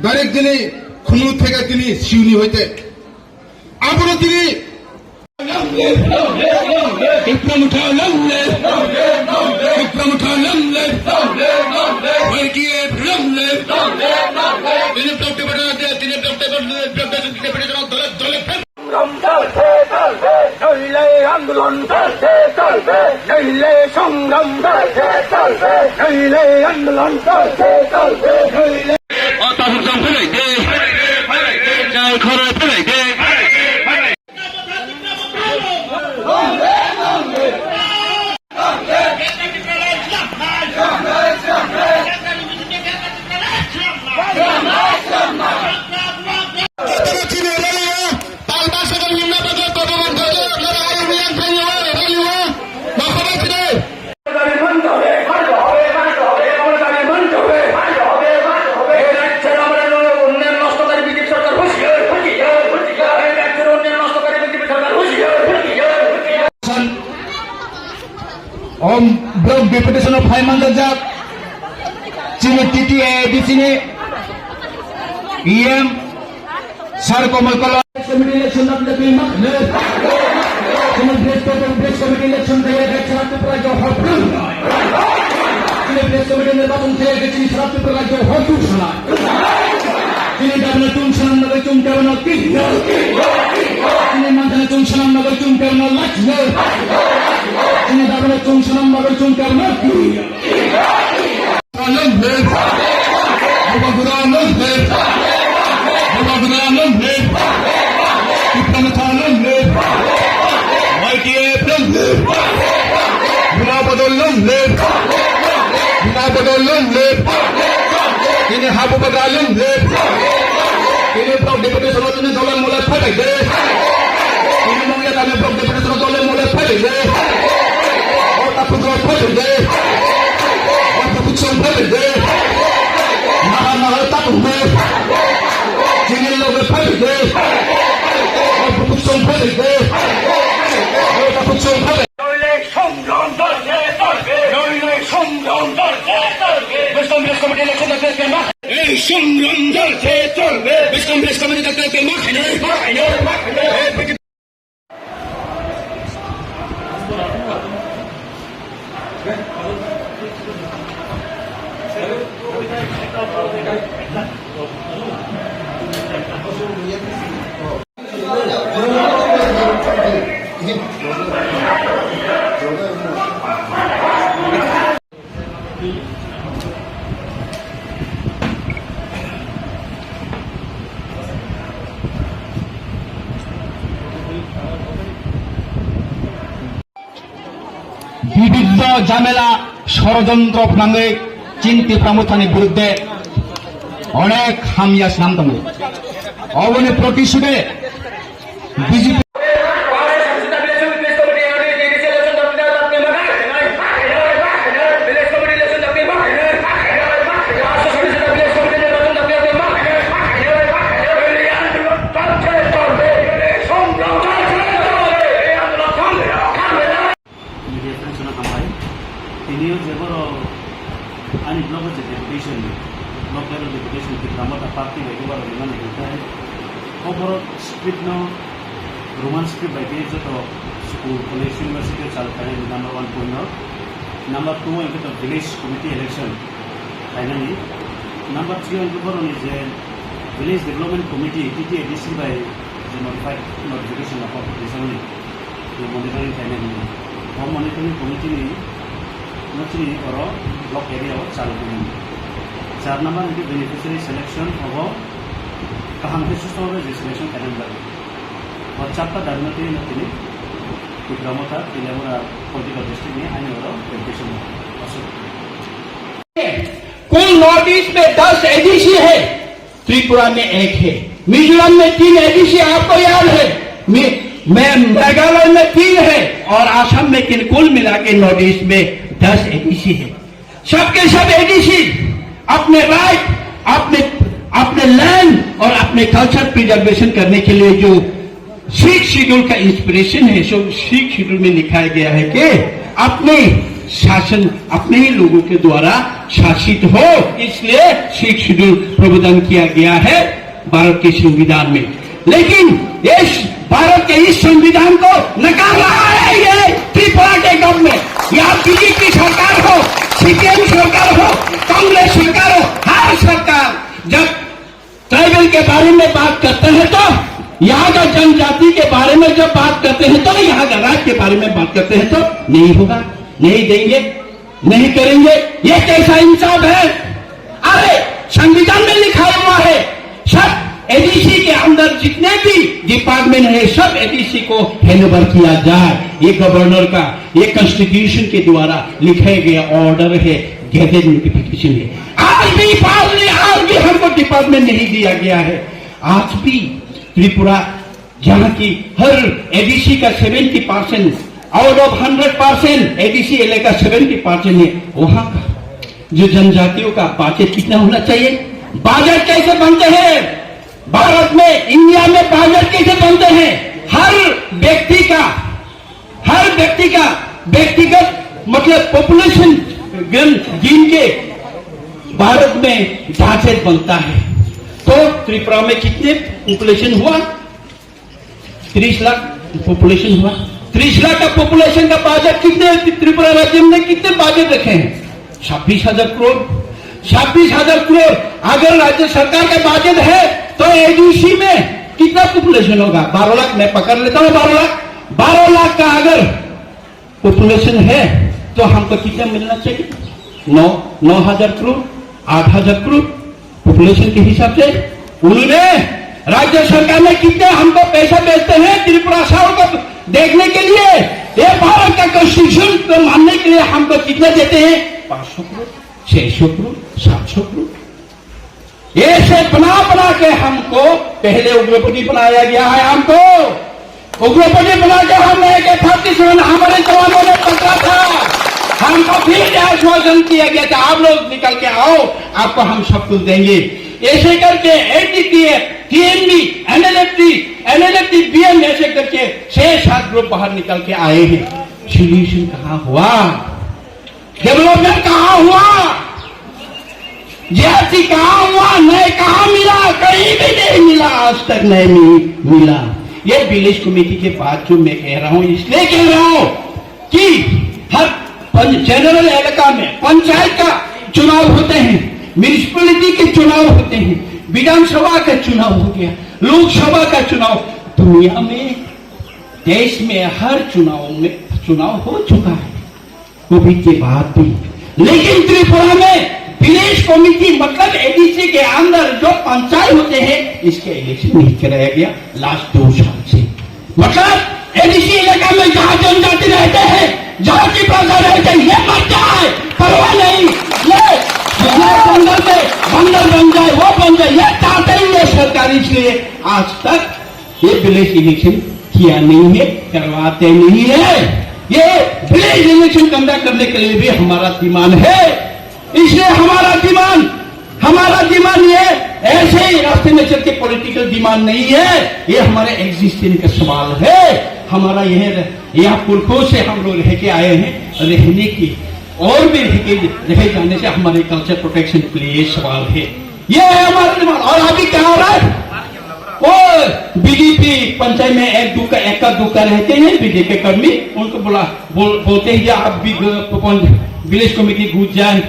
Direct যিনি খুনু থেকে তিনি শিউনি হইতে আবারও তিনি বিক্রম উঠা লমলে বিক্রম উঠা লমলে ভারতীয় লমলে তিনি ডক্টর বড় তিনি ডক্টর দলে দলে নইলে আন্দোলন চলবে চলবে নইলে সংগ্রাম চলবে চলবে নইলে আন্দোলন চলবে চলবে নইলে অতাহুজাম ফেলে দে চাল খরে ফেলে দে ब्लॉक डेपुटेशन ऑफ हाई मंदरजाब चीनी टीटीए एडीसी ने ईएम सर कोमल कला कमेटी इलेक्शन अपने पे मत ले ब्रेक कमेटी इलेक्शन के लिए शराब पर जो हॉटून ब्रेक कमेटी निर्वाचन के लिए शराब पर जो हॉटून सुना তিনি ডাবলে তুম সালাম নগর তুম কেমন কি তিনি মাঝে তুম সালাম নগর তুম কেমন লাগছে তিনি ডাবলে তুম সালাম নগর তুম কেমন কি আলম হে বাবা গুরাম হে বাবা গুরাম হে কিতন খালম হে মাইটিয়ে প্রেম হে গুনা বদলম হে গুনা বদলম হে তিনি হাবু বদলম হে তিনি ব্লক ডেপুটেশন তিনি দলের মূলে ফেলে দে তিনি মঙ্গলে আমি ব্লক ডেপুটেশন দলের মূলে ফেলে দে ওটা পুজো ফেলে দে ওটা পুজো ফেলে দে না না তাকু দে তিনি লোকে ফেলে দে ওটা পুজো ফেলে দে ওটা পুজো ফেলে নইলে সংগ্রাম চলবে চলবে নইলে সংগ্রাম চলবে চলবে বেশ কমিটি ইলেকশন দেখতে না এই সংগ্রাম চলছে চলবে বেশ কমিটি দেখতে মাখানে বিবিধ ঝামেলা ষড়যন্ত্র নামে চিন্তি প্রমথানের বিরুদ্ধে অনেক হামিয়াস নামতাম অবনে প্রতিশোধে বিজেপি তিনিও যেবার আনি ব্লক যে ডেপুটেশন ব্লক লেভেল ডেপুটেশন की ग्रामता पार्टी बायदि बार बिमान होता खबर स्क्रिप्ट नो रोमान स्क्रिप्ट बायदि जो स्कूल कॉलेज यूनिवर्सिटी चालकाय नंबर 1 पॉइंट नंबर 2 इनके तो village committee election finally number 3 इनके पर जे village development committee TTAADC by जो नोटिफिकेशन ऑफ रिजल्ट ये monitoring finally home monitoring committee ने नोटिनी और ब्लॉक एरिया चालू करेंगे 4 नंबर इनके बेनिफिशियरी सिलेक्शन अब कहाँ के सुस्त जो सिलेक्शन कैलेंडर और 4टा दाबिनाते नोटिनी ग्रामता तिलामुरा पॉलिटिकल डिस्ट्रिक्ट में आने वाला एजुकेशन कुल नॉर्थ ईस्ट में 10 एडीसी है, त्रिपुरा में 1 है, मिजोरम में 3 एडीसी आपको याद है, मेघालय में 3 है और आसाम में कुल मिला के नॉर्थ ईस्ट में 10 एडीसी है। सबके सब एडीसी अपने राइट, अपने लैंड और अपने कल्चर प्रिजर्वेशन करने के लिए जो सिक्स शेड्यूल का इंस्पिरेशन है, सो सिक्स शेड्यूल में लिखा गया है कि अपने शासन अपने ही लोगों के द्वारा शासित हो, इसलिए 6 शेड्यूल प्रावधान किया गया है भारत के संविधान में। लेकिन इस भारत के इस संविधान को नकार रहा है ये त्रिपुरा के गवर्नमेंट, या बीजेपी सरकार हो, सीपीएम सरकार हो, कांग्रेस सरकार हो, हर सरकार जब ट्राइबल के बारे में बात करते हैं तो, यहाँ का जनजाति के बारे में जब बात करते हैं तो, यहाँ का राज्य के बारे में बात करते हैं तो नहीं होगा, नहीं देंगे, नहीं करेंगे। ये कैसा इंसाफ है? अरे संविधान में लिखा हुआ है सब एडीसी के अंदर जितने भी डिपार्टमेंट है सब एडीसी को हैंडओवर किया जाए। ये गवर्नर का, ये कॉन्स्टिट्यूशन के द्वारा लिखा गया ऑर्डर है, गैजेट नोटिफिकेशन है। आज भी हमको डिपार्टमेंट नहीं दिया गया है। आज भी त्रिपुरा जहां की हर एडीसी का 70% आउट ऑफ 100% एडीसी इलाका 70% है, वहां का जो जनजातियों का बजट कितना होना चाहिए? बजट कैसे बनते हैं भारत में, इंडिया में बजट कैसे बनते हैं? हर व्यक्ति का व्यक्तिगत मतलब पॉपुलेशन गिन के भारत में बजट बनता है। तो त्रिपुरा में कितने पॉपुलेशन हुआ? 30 लाख पॉपुलेशन हुआ। 30 लाख का पॉपुलेशन का बजट कितने त्रिपुरा राज्य में कितने बजट रखे हैं? 26,000 करोड़। 26,000 करोड़ अगर राज्य सरकार का बजट है तो एडीसी में कितना पॉपुलेशन होगा? 12 लाख। मैं पकड़ लेता हूं 12 लाख। 12 लाख का अगर पॉपुलेशन है तो हमको कितना मिलना चाहिए? 9,000 करोड़, 8,000 करोड़ पॉपुलेशन के हिसाब से। उन्होंने राज्य सरकार में कितने हमको पैसा भेजते हैं त्रिपुरा साहब को देखने के लिए? ये भारत का कॉन्स्टिट्यूशन को मानने के लिए हमको कितने देते हैं? 500 करोड़, 600 करोड़, 700 करोड़। ऐसे बना के हमको पहले उग्रपति बनाया गया है। हमको उग्रपति बना के हमने 37 हमारे जवानों ने पकड़ा था। हमको फिर आश्वासन किया गया था आप लोग निकल के आओ, आपको हम सब कुछ देंगे। ऐसे करके एनडीटीए, टीएनडी, एनएलएफटी, बीएम ऐसे करके 6-7 ग्रुप बाहर निकल के आए हैं। सोल्यूशन कहां हुआ? डेवलपमेंट कहां हुआ? जीएसटी कहां हुआ? नहीं कहां मिला? कहीं भी नहीं मिला, आज तक नहीं मिला। ये विलेज कमेटी के बाद जो मैं कह रहा हूं, इसलिए कह रहा हूं कि हर जनरल इलाका में पंचायत का चुनाव होते हैं, म्यूनिसिपैलिटी के चुनाव होते हैं, विधानसभा का चुनाव हो गया, लोकसभा का चुनाव। दुनिया में, देश में हर चुनाव हो चुका है कोविड के बाद भी। लेकिन त्रिपुरा में विलेज कमेटी मतलब एडीसी के अंदर जो पंचायत होते हैं, इसके इलेक्शन नहीं कराया गया लास्ट 2 साल से। मतलब एडीसी इलाका में जहां जनजाति रहते हैं, जहां की भाषा रहते हैं, ये मर जाए परवाह नहीं, ये बंदर बन जाए, वो बन जाए, ये चाहते ही है सरकार। इसलिए आज तक ये विलेज इलेक्शन किया नहीं है, करवाते नहीं है। ये विलेज इलेक्शन कंडक्ट करने के लिए भी हमारा डिमांड है। इसलिए हमारा डिमांड ये ऐसे ही रास्ते में चल के पॉलिटिकल डिमांड नहीं है, ये हमारे एग्जिस्टेंस का सवाल है। हमारा यह यहाँ पुरखों से हम लोग रह के आए हैं, रहने की और भी रह जाने से हमारे कल्चर प्रोटेक्शन के लिए सवाल है। ये है हमारा डिमांड। और अभी क्या हो रहा है? वो बीजेपी पंचायत में एक का दुक्का रहते हैं बीजेपी कर्मी, उनको बोलते हैं आप भी विलेज कमेटी घुस जाए,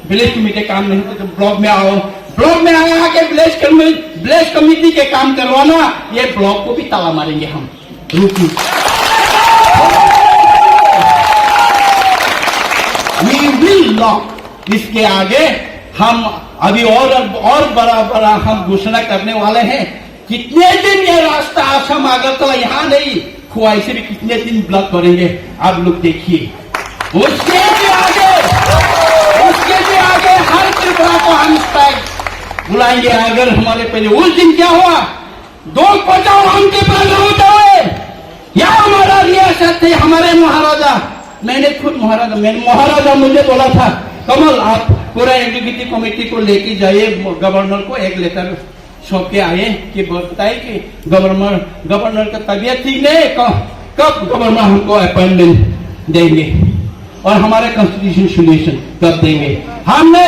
विलेज कमेटी काम नहीं तो ब्लॉक में आओ, ब्लॉक में आया के विलेज कमेटी के काम करवाना, ये ब्लॉक को भी ताला मारेंगे हम। We will not। इसके आगे हम अभी और बड़ा हम घोषणा करने वाले हैं। कितने दिन ये रास्ता आसाम अगरतला यहाँ नहीं, खुआई से भी कितने दिन ब्लॉक करेंगे आप लोग देखिए। उसके भी आगे हर त्रिपुरा को हम बुलाएंगे। अगर हमारे पहले उस दिन क्या हुआ, 2 बचाओ हम त्रिपुरा हो जाए, या हमारा रियासत थे हमारे महाराजा। मैंने खुद महाराजा मुझे बोला था, कमल आप पूरा एग्जीक्यूटिव कमेटी को लेके जाइए, गवर्नर को एक लेटर सौंप के आए कि बताए कि गवर्नर का तबीयत ठीक नहीं, कब गवर्नर हमको अपॉइंटमेंट देंगे। और हमारे कॉन्स्टिट्यूशन सोल्यूशन कर देंगे। हमने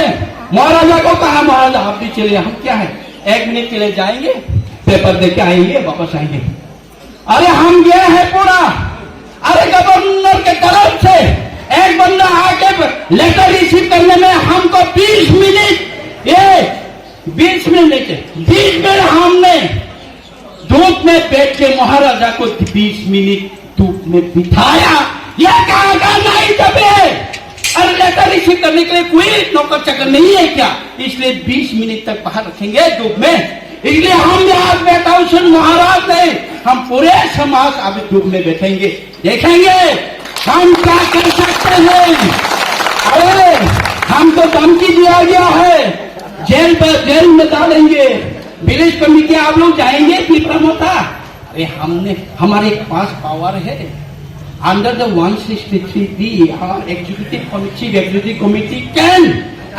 महाराजा को कहा, महाराजा आप भी चलिए, हम क्या है 1 मिनट के लिए जाएंगे, पेपर देके आएंगे, वापस आएंगे। अरे हम गए हैं पूरा, अरे गवर्नर के तरफ से एक बंदा आके लेटर रिसीव करने में हमको 20 मिनट, ये 20 मिनट हमने धूप में बैठ के महाराजा को 20 मिनट धूप में बिठाया। यह कहा नहीं दबे, अरे लेटर रिसीव करने के लिए कोई नौकर चाकर नहीं है क्या, इसलिए 20 मिनट तक बाहर रखेंगे धूप में। इसलिए हम आज बैठा हूं महाराज नहीं, हम पूरे समाज अभी धूप में बैठेंगे, देखेंगे हम क्या कर सकते हैं। अरे हमको धमकी दिया गया है, जेल में डालेंगे, विलेज कमेटी आप लोग जाएंगे पिपरामोता। अरे हमने हमारे पास पावर है, under the 163B executive committee can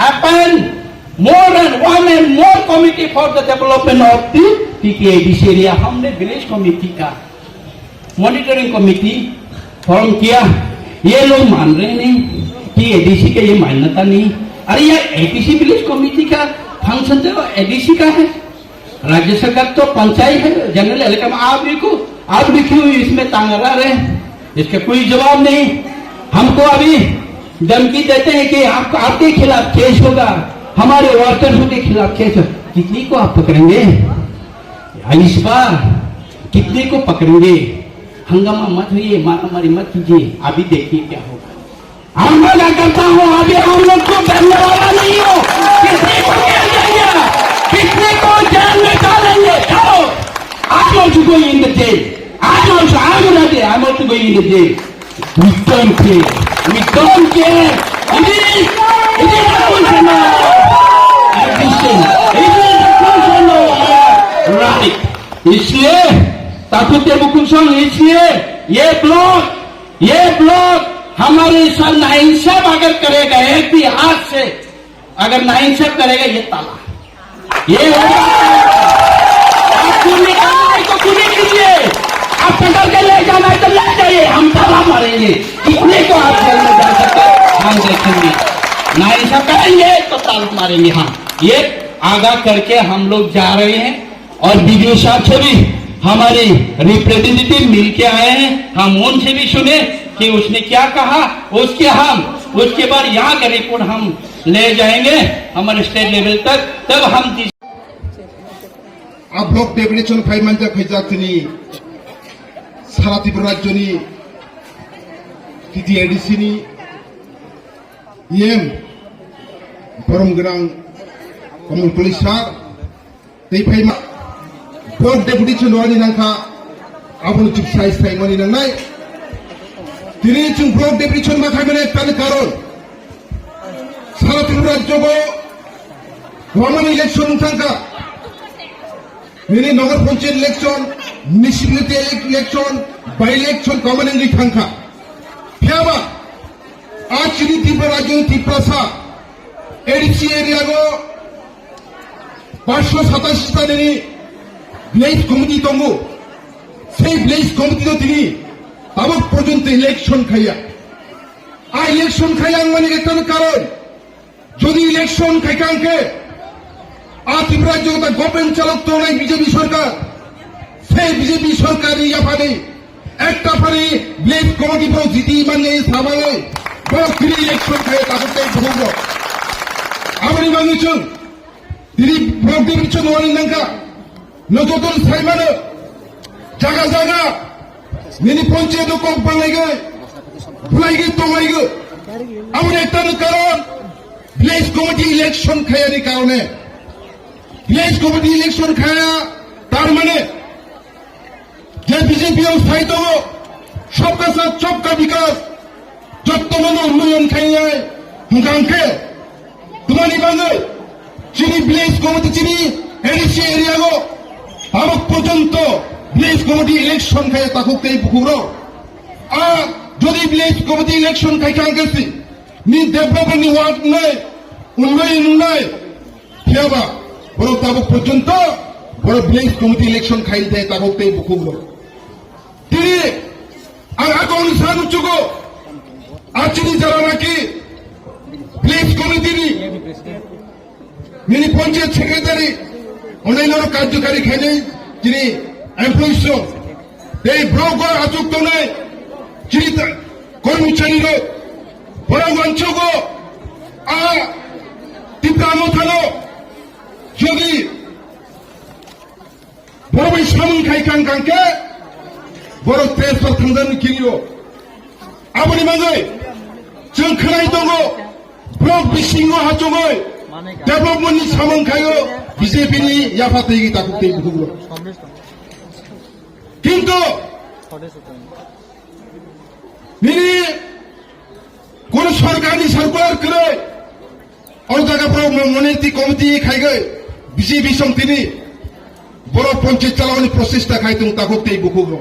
appoint more than one and more committee for the development of the PKADC area। हमने विलेज कमेटी का मॉनिटरिंग कमेटी फॉर्म किया, ये लोग मान रहे नहीं कि एडीसी का ये मान्यता नहीं। अरे यार एडीसी विलेज कमेटी का फंक्शन तो एडीसी का है, राज्य सरकार तो पंचायत है, जनरल इलेक्शन आप लिखी हुई इसमें तांगरा रहे, इसका कोई जवाब नहीं। हमको अभी धमकी देते हैं कि आपके खिलाफ केस होगा, हमारे वर्कर्स के खिलाफ केस। कितने को आप पकड़ेंगे इस बार, कितने को पकड़ेंगे? हंगामा मत होइए, मारामारी मत कीजिए, अभी देखिए क्या होगा। हम मना करता हूँ, अभी हम लोग को डरने वाला नहीं हो, कितने को जेल जाएंगे, कितने को जेल में डालेंगे। चलो I'm also going in the jail, I'm also going in the jail। We don't care, we don't care। It is a question of ambition, it is a question of right। इसलिए ताकुते बुकुसों, इसलिए ये block हमारे साथ नाइंसाफ अगर करेगा, एक भी हाथ से अगर नाइंसाफ करेगा, ये ताला ये आप पूरी को पूरी कीजिए, आप पकड़ के ले जाना है तो ले जाइए, हम ताला मारेंगे। कितने को आप जेल में जा सकते हम देखेंगे, नाइंसाफ करेंगे तो ताला मारेंगे। हाँ, ये आगा करके हम लोग जा रहे हैं और वीडियो साहब से भी हमारे रिप्रेजेंटेटिव मिलके आए हैं, हम उनसे भी सुने कि उसने क्या कहा, उसके बाद यहाँ का रिपोर्ट हम ले जाएंगे हमारे स्टेट लेवल तक, तब हम आ ब्लक डेपुटेशन फाइमानजा खैजाथिनी सारा त्रिपुरा राज्यनि TTADC नि EM बरम गोनां कमल पुलिसार दै फाइमा ब्लक डेपुटेशन वानि नांखा आबुन चिपसाइ साइमानि नांनाय दिनै जों ब्लक डेपुटेशन माखायमाने तानि कारण सारा त्रिपुरा राज्यको गभर्नमेंट इलेक्शन थांखा मेरे nagar panchayat election, municipality election, by election government थांखा फियाबा आज चिनी त्रिपुरा राज्य त्रिपुरा एडीसी एरिया को 587 तानि विलेज कमिटी दंगो, से विलेज कमिटी तो तिनी ताबक पर्यन्त इलेक्शन खाया। आ इलेक्शन खाया माने एकटा कारण যদি ইলেকশন খাইকাঙ্কে त्रिपुरा राज्य गवर्नमेंट चालक तो नहीं बीजेपी सरकार, से बीजेपी सरकार याफाने एक फाने विलेज कमिटी पर जीती माने सामाने बहुत इलेक्शन खाए ताकते भूगो आमनि मांगुचुं दिनै ब्लक डेपुटेशन वानि नांका नजोदन साइमानो जागा जागा मेनि पंचायत को बानायगो फुलायगो तंगायगो आमनि एकटा कारण विलेज कमिटी इलेक्शन खायानि कारणे विलेज कमिटी इलेक्शन खाया तार माने जे बीजेपी स्थायी दो सबका साथ सबका विकास जत्तमान उन्नयन खाइनाय हुंखांखे तुम्हारी बांगे चिनी विलेज कमिटी चिनी एडीसी एरिया को अब पर्यंत विलेज कमिटी इलेक्शन खाया ताकुते बुकुरो आ যদি विलेज कमिटी इलेक्शन खाइखांगेसि नि डेभलपमेंट नि वार्ड नै उन्नयन नै फियाबा बड़ो ताबक पर्यंत बड़ो विलेज कमिटी इलेक्शन खाई थे ताबक ते बुकुरो तिनी आर आगोन सानुचुगो 아치니 자라나키 플레이스 코미티니 미니 펀치의 세크레타리 온라인으로 କାର୍ଯ୍যকারী খেলে যিনি এমপ্লয়িজ এই ব্লক আচুক তোনে যিনি কর্মচারীর পরামর্শক আ তীব্রামথানো যদি বড় সামন খাইখান কাঙ্কে বড় তেজপাল থাঙ্গান কিরিও 아버님 만gai जों खोनाय दङ ब्लक बिसिङाव हाजोङै डेभेलपमेन्टनि सामोनखायो बिजेपिनि याफातैगि दाकुतै बुहुगो কিন্তু মিনি কোন সরকারি সরকার করে অন্য জায়গাফोराव মনিটি কমিটি খাইগৈ বিজেপি সংতিনি বড় পঞ্চায়েত চালাওনি প্রচেষ্টা খাইদों दाकुतै बुहुगो